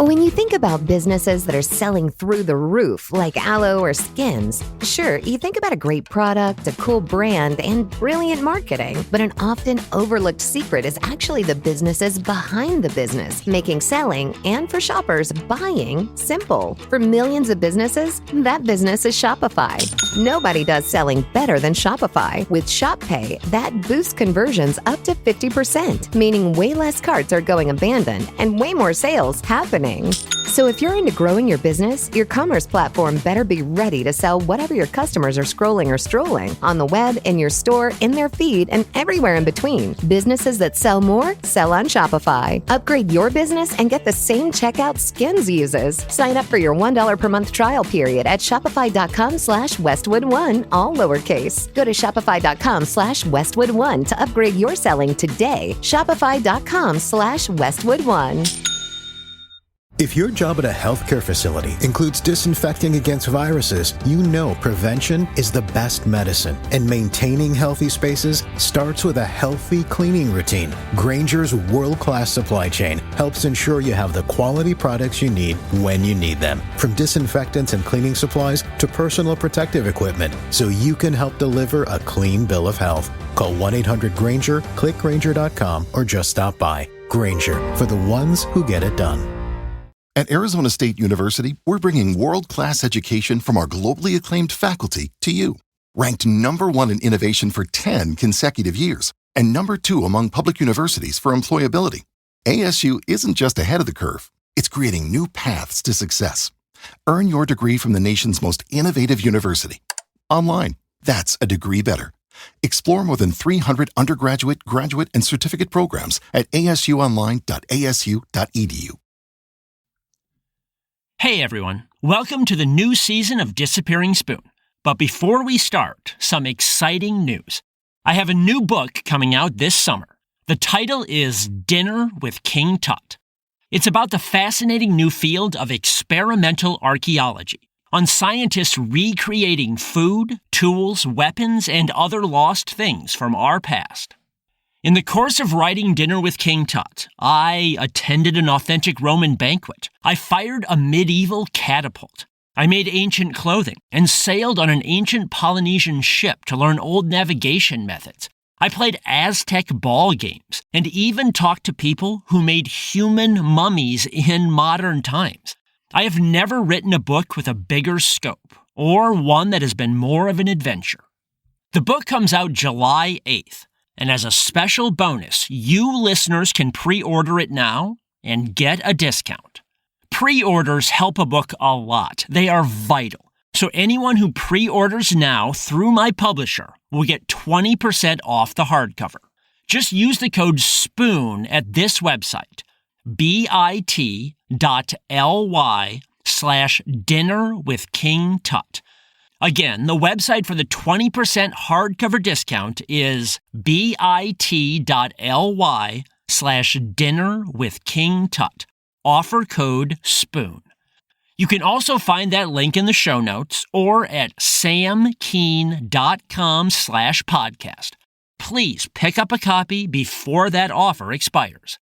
When you think about businesses that are selling through the roof, like aloe or skins, sure, you think about a great product, a cool brand, and brilliant marketing. But an often overlooked secret is actually the businesses behind the business, making selling, and for shoppers, buying, simple. For millions of businesses, that business is Shopify. Nobody does selling better than Shopify. With Shop Pay, that boosts conversions up to 50%, meaning way less carts are going abandoned and way more sales happening. So if you're into growing your business, your commerce platform better be ready to sell whatever your customers are scrolling or strolling on the web, in your store, in their feed, and everywhere in between. Businesses that sell more, sell on Shopify. Upgrade your business and get the same checkout Skins uses. Sign up for your $1 per month trial period at shopify.com/Westwood1, all lowercase. Go to shopify.com/Westwood1 to upgrade your selling today. Shopify.com/Westwood1. If your job at a healthcare facility includes disinfecting against viruses, you know prevention is the best medicine. And maintaining healthy spaces starts with a healthy cleaning routine. Grainger's world-class supply chain helps ensure you have the quality products you need when you need them. From disinfectants and cleaning supplies to personal protective equipment, so you can help deliver a clean bill of health. Call 1-800-GRAINGER, click Grainger.com, or just stop by. Grainger, for the ones who get it done. At Arizona State University, we're bringing world-class education from our globally acclaimed faculty to you. Ranked #1 in innovation for 10 consecutive years and #2 among public universities for employability, ASU isn't just ahead of the curve, it's creating new paths to success. Earn your degree from the nation's most innovative university. Online, that's a degree better. Explore more than 300 undergraduate, graduate, and certificate programs at asuonline.asu.edu. Hey everyone, welcome to the new season of Disappearing Spoon. But before we start, some exciting news. I have a new book coming out this summer. The title is Dinner with King Tut. It's about the fascinating new field of experimental archaeology, on scientists recreating food, tools, weapons, and other lost things from our past. In the course of writing Dinner with King Tut, I attended an authentic Roman banquet. I fired a medieval catapult. I made ancient clothing and sailed on an ancient Polynesian ship to learn old navigation methods. I played Aztec ball games and even talked to people who made human mummies in modern times. I have never written a book with a bigger scope or one that has been more of an adventure. The book comes out July 8th. And as a special bonus, you listeners can pre-order it now and get a discount. Pre-orders help a book a lot. They are vital. So anyone who pre-orders now through my publisher will get 20% off the hardcover. Just use the code SPOON at this website, bit.ly/dinnerwithkingtut. Again, the website for the 20% hardcover discount is bit.ly/dinnerwithkingtut. Offer code SPOON. You can also find that link in the show notes or at samkeen.com/podcast. Please pick up a copy before that offer expires.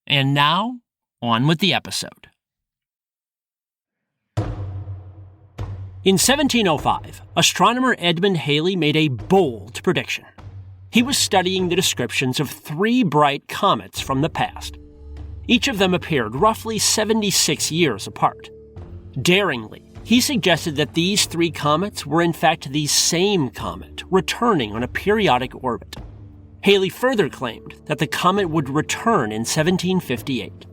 And now, on with the episode. In 1705, astronomer Edmund Halley made a bold prediction. He was studying the descriptions of 3 bright comets from the past. Each of them appeared roughly 76 years apart. Daringly, he suggested that these 3 comets were in fact the same comet, returning on a periodic orbit. Halley further claimed that the comet would return in 1758.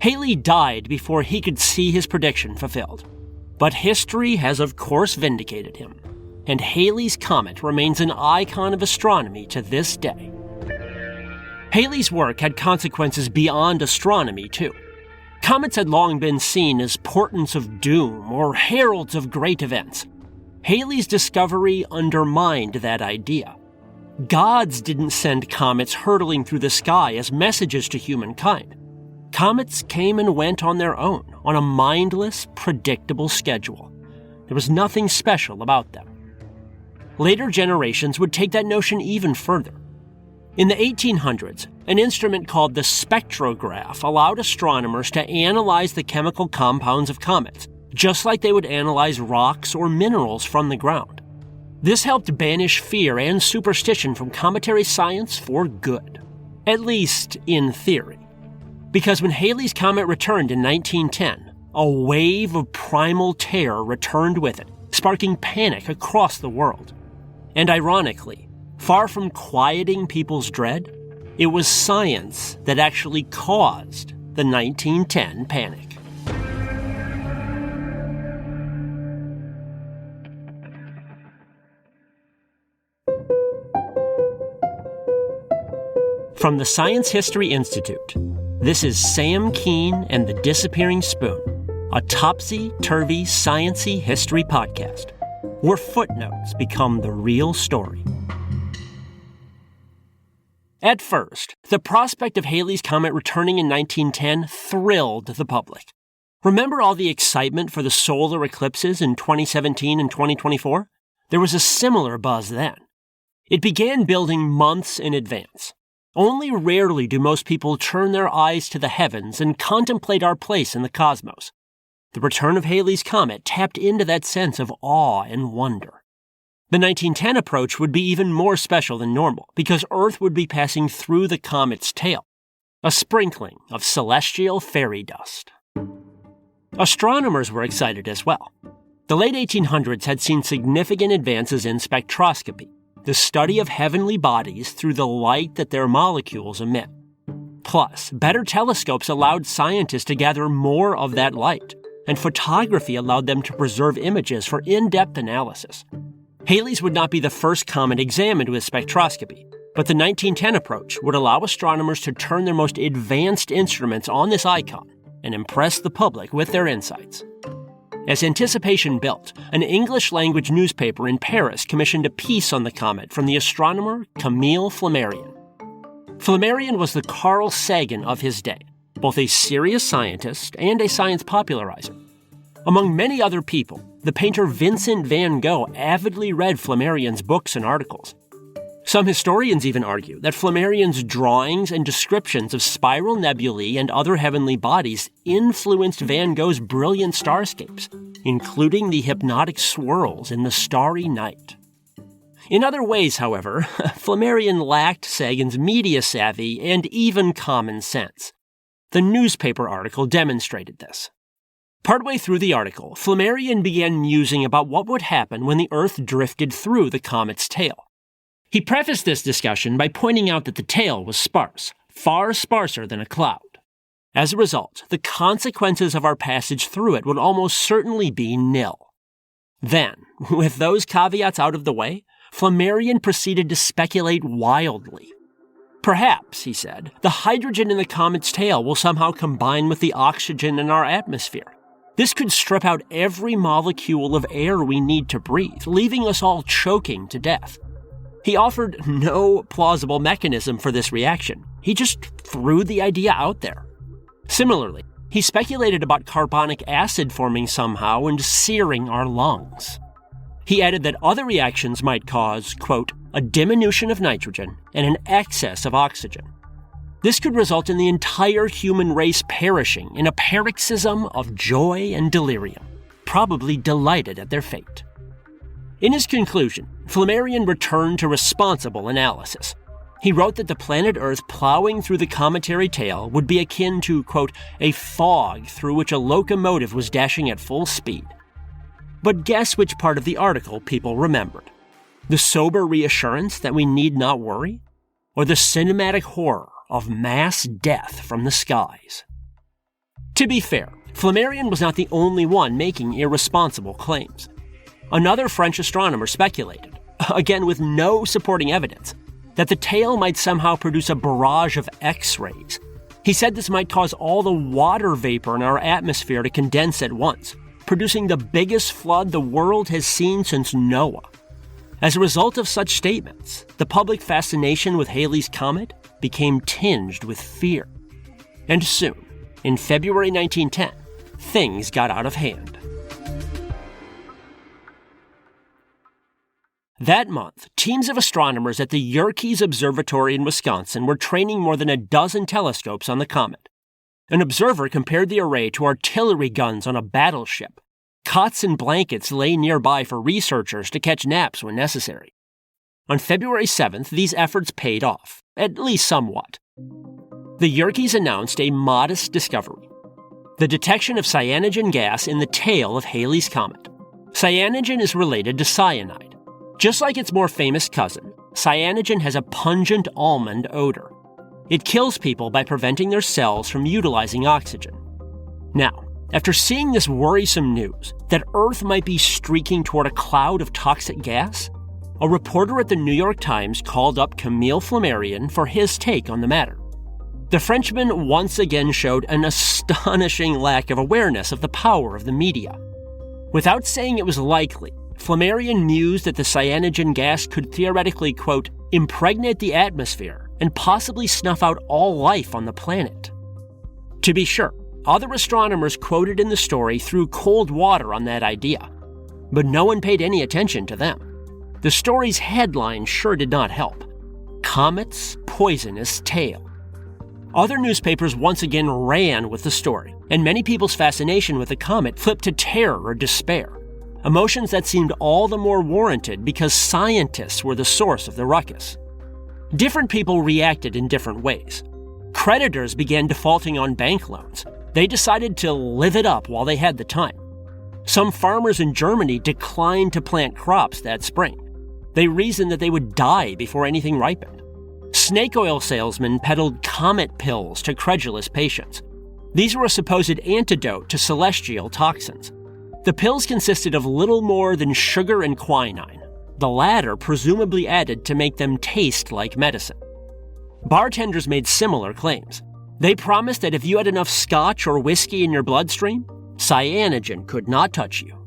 Halley died before he could see his prediction fulfilled. But history has of course vindicated him, and Halley's comet remains an icon of astronomy to this day. Halley's work had consequences beyond astronomy, too. Comets had long been seen as portents of doom or heralds of great events. Halley's discovery undermined that idea. Gods didn't send comets hurtling through the sky as messages to humankind. Comets came and went on their own, on a mindless, predictable schedule. There was nothing special about them. Later generations would take that notion even further. In the 1800s, an instrument called the spectrograph allowed astronomers to analyze the chemical compounds of comets, just like they would analyze rocks or minerals from the ground. This helped banish fear and superstition from cometary science for good, at least in theory. Because when Halley's Comet returned in 1910, a wave of primal terror returned with it, sparking panic across the world. And ironically, far from quieting people's dread, it was science that actually caused the 1910 panic. From the Science History Institute, this is Sam Keane and the Disappearing Spoon, a topsy-turvy, science-y history podcast, where footnotes become the real story. At first, the prospect of Halley's Comet returning in 1910 thrilled the public. Remember all the excitement for the solar eclipses in 2017 and 2024? There was a similar buzz then. It began building months in advance. Only rarely do most people turn their eyes to the heavens and contemplate our place in the cosmos. The return of Halley's Comet tapped into that sense of awe and wonder. The 1910 approach would be even more special than normal because Earth would be passing through the comet's tail, a sprinkling of celestial fairy dust. Astronomers were excited as well. The late 1800s had seen significant advances in spectroscopy, the study of heavenly bodies through the light that their molecules emit. Plus, better telescopes allowed scientists to gather more of that light, and photography allowed them to preserve images for in-depth analysis. Halley's would not be the first comet examined with spectroscopy, but the 1910 approach would allow astronomers to turn their most advanced instruments on this icon and impress the public with their insights. As anticipation built, an English-language newspaper in Paris commissioned a piece on the comet from the astronomer Camille Flammarion. Flammarion was the Carl Sagan of his day, both a serious scientist and a science popularizer. Among many other people, the painter Vincent van Gogh avidly read Flammarion's books and articles. Some historians even argue that Flammarion's drawings and descriptions of spiral nebulae and other heavenly bodies influenced Van Gogh's brilliant starscapes, including the hypnotic swirls in the starry night. In other ways, however, Flammarion lacked Sagan's media savvy and even common sense. The newspaper article demonstrated this. Partway through the article, Flammarion began musing about what would happen when the Earth drifted through the comet's tail. He prefaced this discussion by pointing out that the tail was sparse, far sparser than a cloud. As a result, the consequences of our passage through it would almost certainly be nil. Then, with those caveats out of the way, Flammarion proceeded to speculate wildly. Perhaps, he said, the hydrogen in the comet's tail will somehow combine with the oxygen in our atmosphere. This could strip out every molecule of air we need to breathe, leaving us all choking to death. He offered no plausible mechanism for this reaction. He just threw the idea out there. Similarly, he speculated about carbonic acid forming somehow and searing our lungs. He added that other reactions might cause, quote, a diminution of nitrogen and an excess of oxygen. This could result in the entire human race perishing in a paroxysm of joy and delirium, probably delighted at their fate. In his conclusion, Flammarion returned to responsible analysis. He wrote that the planet Earth plowing through the cometary tail would be akin to, quote, a fog through which a locomotive was dashing at full speed. But guess which part of the article people remembered? The sober reassurance that we need not worry? Or the cinematic horror of mass death from the skies? To be fair, Flammarion was not the only one making irresponsible claims. Another French astronomer speculated, again with no supporting evidence, that the tail might somehow produce a barrage of X-rays. He said this might cause all the water vapor in our atmosphere to condense at once, producing the biggest flood the world has seen since Noah. As a result of such statements, the public fascination with Halley's Comet became tinged with fear. And soon, in February 1910, things got out of hand. That month, teams of astronomers at the Yerkes Observatory in Wisconsin were training more than a dozen telescopes on the comet. An observer compared the array to artillery guns on a battleship. Cots and blankets lay nearby for researchers to catch naps when necessary. On February 7th, these efforts paid off, at least somewhat. The Yerkes announced a modest discovery: the detection of cyanogen gas in the tail of Halley's Comet. Cyanogen is related to cyanide. Just like its more famous cousin, cyanogen has a pungent almond odor. It kills people by preventing their cells from utilizing oxygen. Now, after seeing this worrisome news that Earth might be streaking toward a cloud of toxic gas, a reporter at the New York Times called up Camille Flammarion for his take on the matter. The Frenchman once again showed an astonishing lack of awareness of the power of the media. Without saying it was likely, Flammarion mused that the cyanogen gas could theoretically, quote, impregnate the atmosphere and possibly snuff out all life on the planet. To be sure, other astronomers quoted in the story threw cold water on that idea, but no one paid any attention to them. The story's headline sure did not help: Comet's Poisonous Tail. Other newspapers once again ran with the story, and many people's fascination with the comet flipped to terror or despair. Emotions that seemed all the more warranted because scientists were the source of the ruckus. Different people reacted in different ways. Creditors began defaulting on bank loans. They decided to live it up while they had the time. Some farmers in Germany declined to plant crops that spring. They reasoned that they would die before anything ripened. Snake oil salesmen peddled comet pills to credulous patients. These were a supposed antidote to celestial toxins. The pills consisted of little more than sugar and quinine, the latter presumably added to make them taste like medicine. Bartenders made similar claims. They promised that if you had enough scotch or whiskey in your bloodstream, cyanogen could not touch you.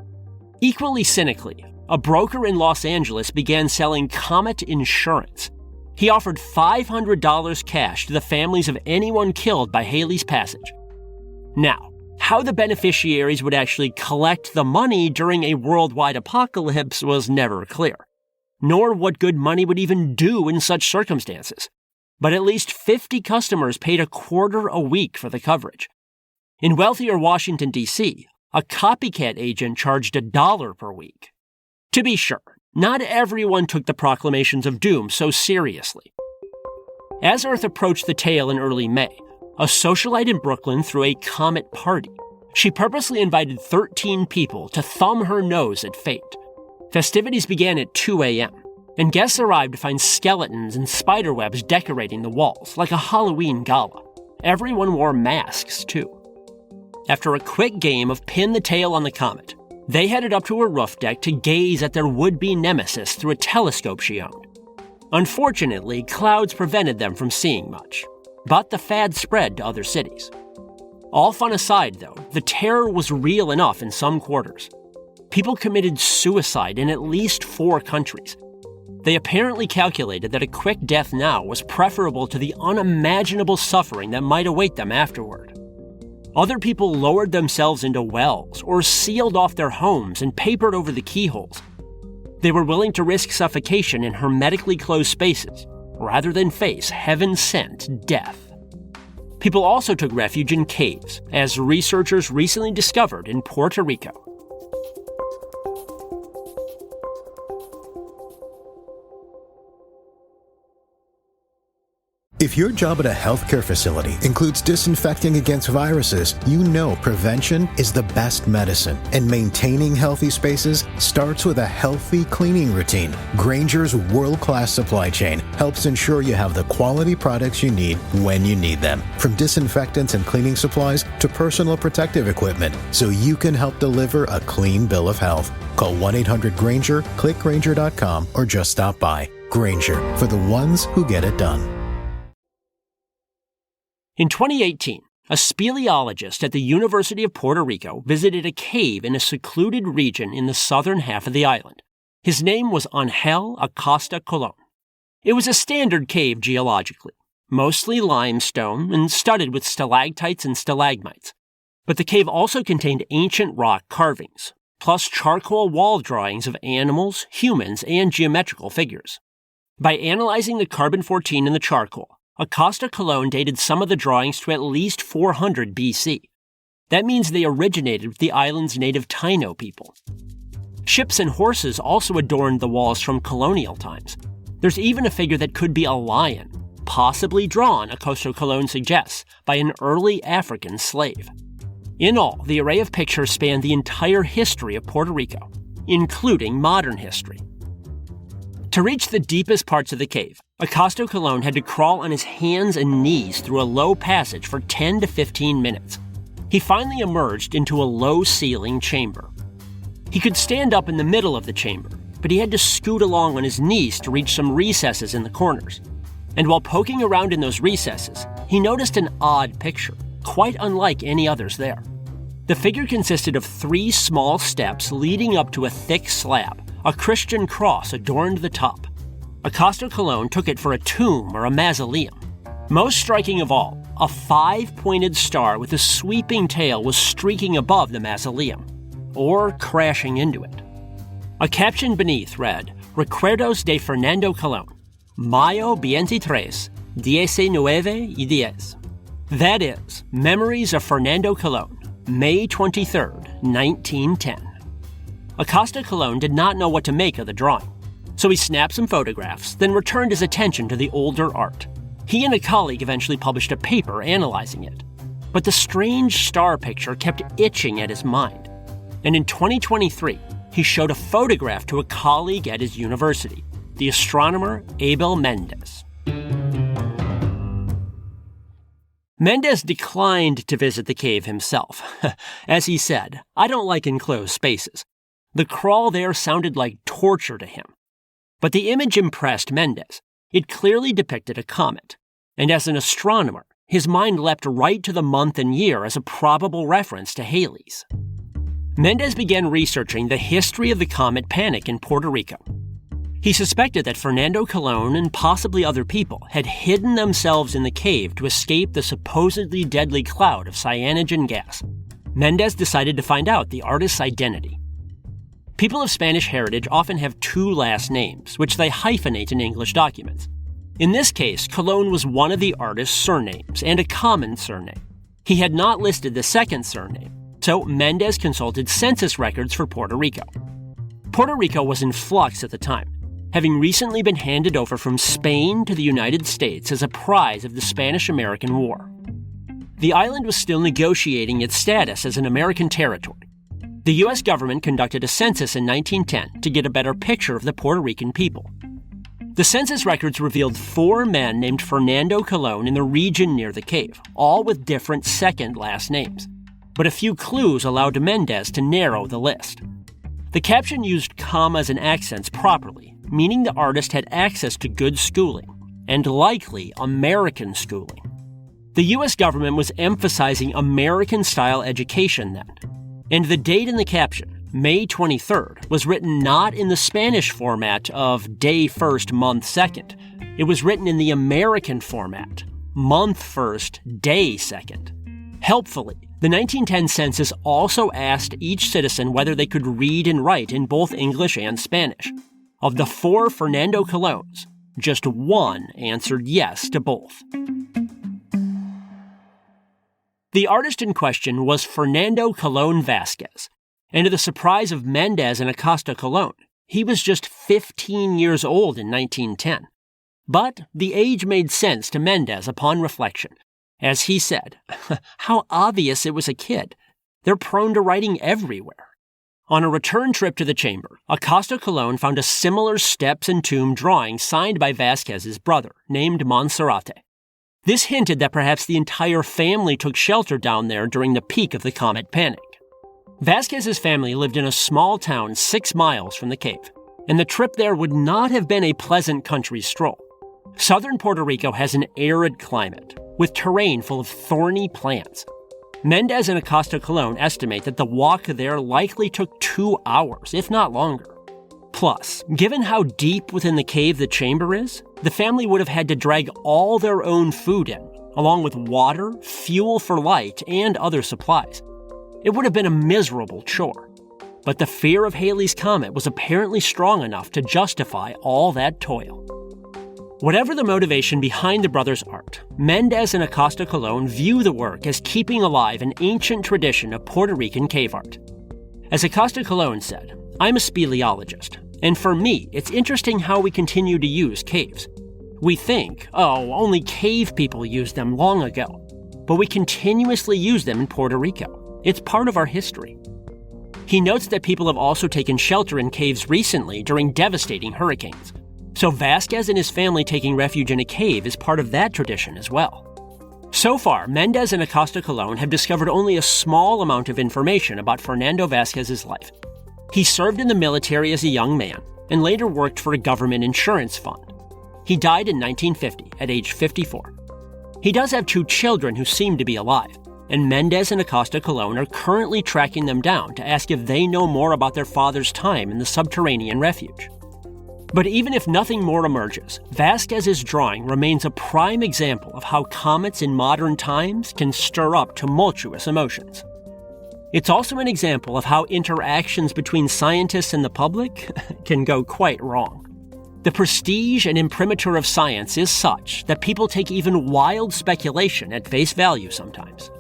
Equally cynically, a broker in Los Angeles began selling Comet insurance. He offered $500 cash to the families of anyone killed by Halley's passage. Now, how the beneficiaries would actually collect the money during a worldwide apocalypse was never clear, nor what good money would even do in such circumstances. But at least 50 customers paid $0.25 a week for the coverage. In wealthier Washington, D.C., a copycat agent charged $1 per week. To be sure, not everyone took the proclamations of doom so seriously. As Earth approached the tail in early May, a socialite in Brooklyn threw a comet party. She purposely invited 13 people to thumb her nose at fate. Festivities began at 2 a.m., and guests arrived to find skeletons and spiderwebs decorating the walls, like a Halloween gala. Everyone wore masks, too. After a quick game of pin the tail on the comet, they headed up to her roof deck to gaze at their would-be nemesis through a telescope she owned. Unfortunately, clouds prevented them from seeing much, but the fad spread to other cities. All fun aside, though, the terror was real enough in some quarters. People committed suicide in at least 4 countries. They apparently calculated that a quick death now was preferable to the unimaginable suffering that might await them afterward. Other people lowered themselves into wells or sealed off their homes and papered over the keyholes. They were willing to risk suffocation in hermetically closed spaces rather than face heaven-sent death. People also took refuge in caves, as researchers recently discovered in Puerto Rico. If your job at a healthcare facility includes disinfecting against viruses, you know prevention is the best medicine, and maintaining healthy spaces starts with a healthy cleaning routine. Grainger's world-class supply chain helps ensure you have the quality products you need when you need them, from disinfectants and cleaning supplies to personal protective equipment, so you can help deliver a clean bill of health. Call 1-800-GRAINGER, click Grainger.com, or just stop by. Grainger, for the ones who get it done. In 2018, a speleologist at the University of Puerto Rico visited a cave in a secluded region in the southern half of the island. His name was Angel Acosta Colon. It was a standard cave geologically, mostly limestone and studded with stalactites and stalagmites. But the cave also contained ancient rock carvings, plus charcoal wall drawings of animals, humans, and geometrical figures. By analyzing the carbon-14 in the charcoal, Acosta Colón dated some of the drawings to at least 400 BC. That means they originated with the island's native Taino people. Ships and horses also adorned the walls from colonial times. There's even a figure that could be a lion, possibly drawn, Acosta Colón suggests, by an early African slave. In all, the array of pictures spanned the entire history of Puerto Rico, including modern history. To reach the deepest parts of the cave, Acosta Colón had to crawl on his hands and knees through a low passage for 10 to 15 minutes. He finally emerged into a low-ceiling chamber. He could stand up in the middle of the chamber, but he had to scoot along on his knees to reach some recesses in the corners. And while poking around in those recesses, he noticed an odd picture, quite unlike any others there. The figure consisted of 3 small steps leading up to a thick slab. A Christian cross adorned the top. Acosta Colón took it for a tomb or a mausoleum. Most striking of all, a 5-pointed star with a sweeping tail was streaking above the mausoleum, or crashing into it. A caption beneath read, Recuerdos de Fernando Colón, Mayo 23, 1910. That is, Memories of Fernando Colón, May 23, 1910. Acosta Colón did not know what to make of the drawing, so he snapped some photographs, then returned his attention to the older art. He and a colleague eventually published a paper analyzing it. But the strange star picture kept itching at his mind. And in 2023, he showed a photograph to a colleague at his university, the astronomer Abel Mendez. Mendez declined to visit the cave himself. As he said, "I don't like enclosed spaces." The crawl there sounded like torture to him. But the image impressed Mendez. It clearly depicted a comet. And as an astronomer, his mind leapt right to the month and year as a probable reference to Halley's. Mendez began researching the history of the comet panic in Puerto Rico. He suspected that Fernando Colón and possibly other people had hidden themselves in the cave to escape the supposedly deadly cloud of cyanogen gas. Mendez decided to find out the artist's identity. People of Spanish heritage often have 2 last names, which they hyphenate in English documents. In this case, Colón was one of the artist's surnames and a common surname. He had not listed the second surname, so Mendez consulted census records for Puerto Rico. Puerto Rico was in flux at the time, having recently been handed over from Spain to the United States as a prize of the Spanish-American War. The island was still negotiating its status as an American territory. The U.S. government conducted a census in 1910 to get a better picture of the Puerto Rican people. The census records revealed 4 men named Fernando Colón in the region near the cave, all with different second last names. But a few clues allowed Mendez to narrow the list. The caption used commas and accents properly, meaning the artist had access to good schooling, and likely American schooling. The U.S. government was emphasizing American-style education then. And the date in the caption, May 23rd, was written not in the Spanish format of day 1st, month 2nd. It was written in the American format, month 1st, day 2nd. Helpfully, the 1910 census also asked each citizen whether they could read and write in both English and Spanish. Of the 4 Fernando Colóns, just 1 answered yes to both. The artist in question was Fernando Colón Vázquez, and to the surprise of Mendez and Acosta Colón, he was just 15 years old in 1910. But the age made sense to Mendez upon reflection. As he said, how obvious it was a kid. They're prone to writing everywhere. On a return trip to the chamber, Acosta Colón found a similar steps and tomb drawing signed by Vázquez's brother, named Monserrate. This hinted that perhaps the entire family took shelter down there during the peak of the Comet panic. Vázquez's family lived in a small town 6 miles from the cave, and the trip there would not have been a pleasant country stroll. Southern Puerto Rico has an arid climate, with terrain full of thorny plants. Mendez and Acosta Colón estimate that the walk there likely took 2 hours, if not longer. Plus, given how deep within the cave the chamber is, the family would have had to drag all their own food in, along with water, fuel for light, and other supplies. It would have been a miserable chore. but the fear of Halley's Comet was apparently strong enough to justify all that toil. Whatever the motivation behind the brothers' art, Mendez and Acosta Colón view the work as keeping alive an ancient tradition of Puerto Rican cave art. As Acosta Colón said, "I'm a speleologist, and for me, it's interesting how we continue to use caves. We think, only cave people used them long ago, but we continuously use them in Puerto Rico. It's part of our history." He notes that people have also taken shelter in caves recently during devastating hurricanes. So Vasquez and his family taking refuge in a cave is part of that tradition as well. So far, Mendez and Acosta Colón have discovered only a small amount of information about Fernando Vasquez's life. He served in the military as a young man and later worked for a government insurance fund. He died in 1950 at age 54. He does have 2 children who seem to be alive, and Mendez and Acosta Colón are currently tracking them down to ask if they know more about their father's time in the subterranean refuge. But even if nothing more emerges, Vasquez's drawing remains a prime example of how comets in modern times can stir up tumultuous emotions. It's also an example of how interactions between scientists and the public can go quite wrong. The prestige and imprimatur of science is such that people take even wild speculation at face value sometimes.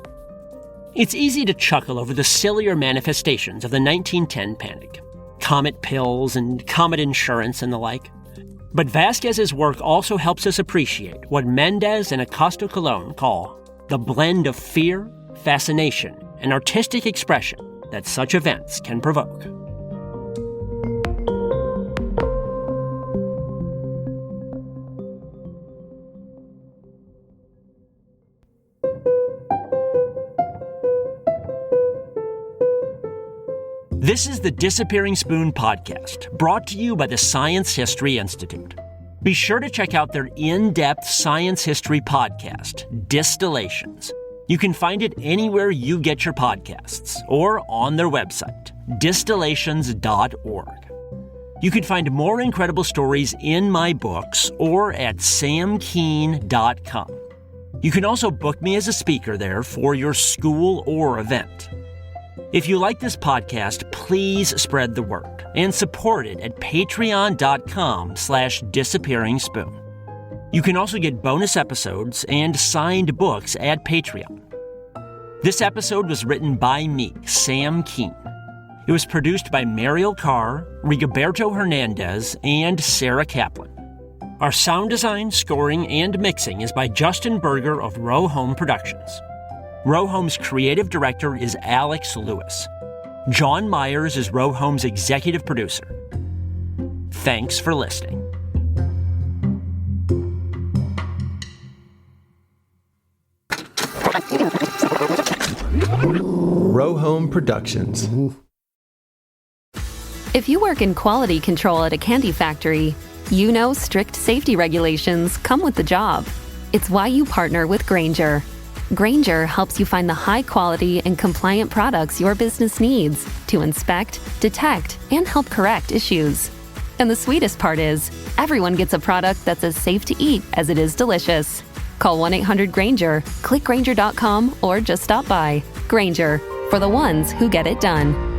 It's easy to chuckle over the sillier manifestations of the 1910 panic. Comet pills and comet insurance and the like. But Vasquez's work also helps us appreciate what Mendez and Acosta Colón call the blend of fear, fascination, and artistic expression that such events can provoke. This is the Disappearing Spoon podcast, brought to you by the Science History Institute. Be sure to check out their in-depth science history podcast, Distillations. You can find it anywhere you get your podcasts, or on their website, distillations.org. You can find more incredible stories in my books or at samkeen.com. You can also book me as a speaker there for your school or event. If you like this podcast, please spread the word and support it at patreon.com/disappearingspoon. You can also get bonus episodes and signed books at Patreon. This episode was written by me, Sam Keen. It was produced by Mariel Carr, Rigoberto Hernandez, and Sarah Kaplan. Our sound design, scoring, and mixing is by Justin Berger of Row Home Productions. Row Home's creative director is Alex Lewis. John Myers is Row Home's executive producer. Thanks for listening. Row Home Productions. If you work in quality control at a candy factory, you know strict safety regulations come with the job. It's why you partner with Grainger. Grainger helps you find the high-quality and compliant products your business needs to inspect, detect, and help correct issues. And the sweetest part is, everyone gets a product that's as safe to eat as it is delicious. Call 1-800-GRAINGER, click Grainger.com, or just stop by. Grainger, for the ones who get it done.